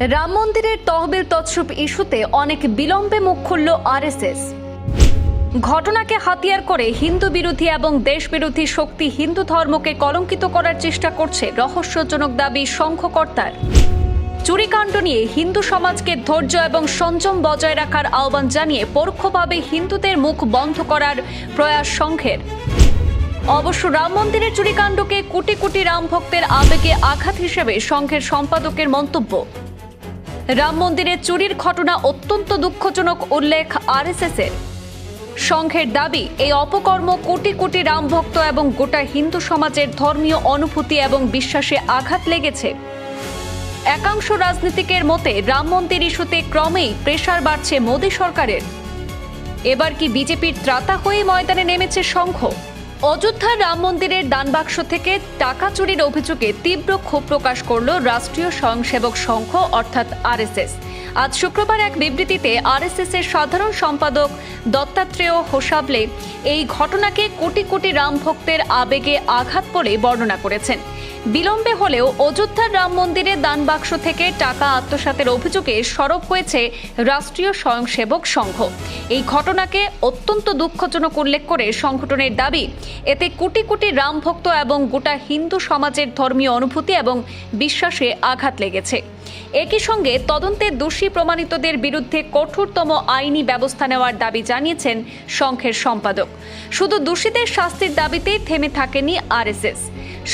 রাম মন্দিরের তহবিল তছরূপ ইস্যুতে অনেক বিলম্বে মুখ খুলল আরএসএস। ঘটনাকে হাতিয়ার করে হিন্দু বিরোধী এবং দেশবিরোধী শক্তি হিন্দু ধর্মকে কলঙ্কিত করার চেষ্টা করছে রহস্যজনক দাবি সংঘকর্তার। চুরিকাণ্ড নিয়ে হিন্দু সমাজকে ধৈর্য এবং সংযম বজায় রাখার আহ্বান জানিয়ে পরোক্ষভাবে হিন্দুদের মুখ বন্ধ করার প্রয়াস সংঘের। অবশ্য রাম মন্দিরের চুরিকাণ্ডকে কোটি কোটি রাম ভক্তের আবেগে আঘাত হিসেবে সংঘের সম্পাদকের মন্তব্য। রাম মন্দিরের চুরির ঘটনা অত্যন্ত দুঃখজনক উল্লেখ আরএসএসের। সংঘের দাবি, এই অপকর্ম কোটি কোটি রাম ভক্ত এবং গোটা হিন্দু সমাজের ধর্মীয় অনুভূতি এবং বিশ্বাসে আঘাত লেগেছে। একাংশ রাজনীতিকের মতে রাম মন্দির ইস্যুতে ক্রমেই প্রেসার বাড়ছে মোদী সরকারের। এবার কি বিজেপির ত্রাতা হয়ে ময়দানে নেমেছে সংঘ? অযোধ্যার রাম মন্দিরের দানবাক্স থেকে টাকা চুরির অভিযোগে তীব্র ক্ষোভ প্রকাশ করল রাষ্ট্রীয় স্বয়ংসেবক সংঘ অর্থাৎ আরএসএস। আজ শুক্রবার এক বিবৃতিতে আরএসএস এর সাধারণ সম্পাদক দত্তাত্রেয় হোসাবলে এই ঘটনাকে কোটি কোটি রাম ভক্তের আবেগে আঘাত বলে বর্ণনা করেছেন। বিলম্বে হলেও অযোধ্যার রাম মন্দিরের দানবাক্স থেকে টাকা আত্মসাতের অভিযোগে সরব হয়েছে রাষ্ট্রীয় স্বয়ংসেবক সংঘ। এই ঘটনাকে অত্যন্ত দুঃখজনক উল্লেখ করে সংগঠনের দাবি, এতে কোটি কোটি রাম ভক্ত এবং গোটা হিন্দু সমাজের ধর্মীয় অনুভূতি এবং বিশ্বাসে আঘাত লেগেছে। একই সঙ্গে তদন্তে দোষী প্রমাণিতদের বিরুদ্ধে কঠোরতম আইনি ব্যবস্থা নেওয়ার দাবি জানিয়েছেন সংঘের সম্পাদক। শুধু দোষীদের শাস্তির দাবিতেই থেমে থাকেনি আরএসএস।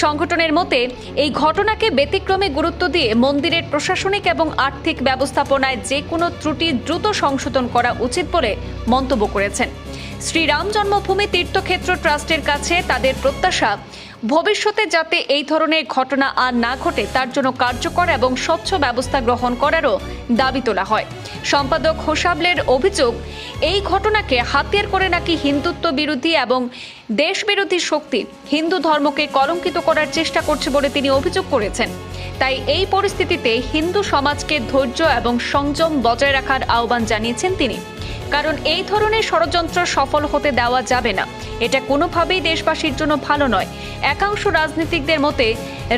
সংগঠনের মতে এই ঘটনাকে ব্যতিক্রমে গুরুত্ব দিয়ে মন্দিরের প্রশাসনিক এবং আর্থিক ব্যবস্থাপনায় যে কোনো ত্রুটি দ্রুত সংশোধন করা উচিত বলে মন্তব্য করেছেন। শ্রীরাম জন্মভূমি তীর্থক্ষেত্র ট্রাস্টের কাছে তাদের প্রত্যাশা, ভবিষ্যতে যাতে এই ধরনের ঘটনা আর না ঘটে তার জন্য কার্যকর এবং স্বচ্ছ ব্যবস্থা গ্রহণ করারও দাবি তোলা হয়। সম্পাদক হোসাবলের অভিযোগ, এই ঘটনাকে হাতিয়ার করে নাকি হিন্দুত্ব বিরোধী এবং দেশবিরোধী শক্তি হিন্দু ধর্মকে কলঙ্কিত করার চেষ্টা করছে বলে তিনি অভিযোগ করেছেন। তাই এই পরিস্থিতিতে হিন্দু সমাজকে ধৈর্য এবং সংযম বজায় রাখার আহ্বান জানিয়েছেন তিনি। কারণ এই ধরনের ষড়যন্ত্র সফল হতে দেওয়া যাবে না। এটা কোনোভাবেই দেশবাসীর জন্য ভালো নয়। একাংশ রাজনীতিকদের মতে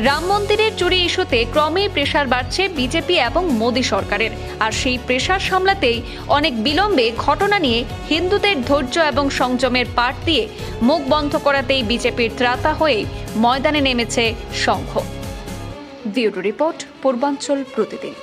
রাম মন্দিরের চুরি ইস্যুতে ক্রমেই প্রেসার বাড়ছে বিজেপি এবং মোদী সরকারের। আর সেই প্রেসার সামলাতেই অনেক বিলম্বে ঘটনা নিয়ে হিন্দুদের ধৈর্য এবং সংযমের পাঠ দিয়ে মুখ বন্ধ করাতেই বিজেপির ত্রাতা হয়ে ময়দানে নেমেছে সংঘ। ব্যুরো রিপোর্ট, পূর্বাঞ্চল প্রতিদিন।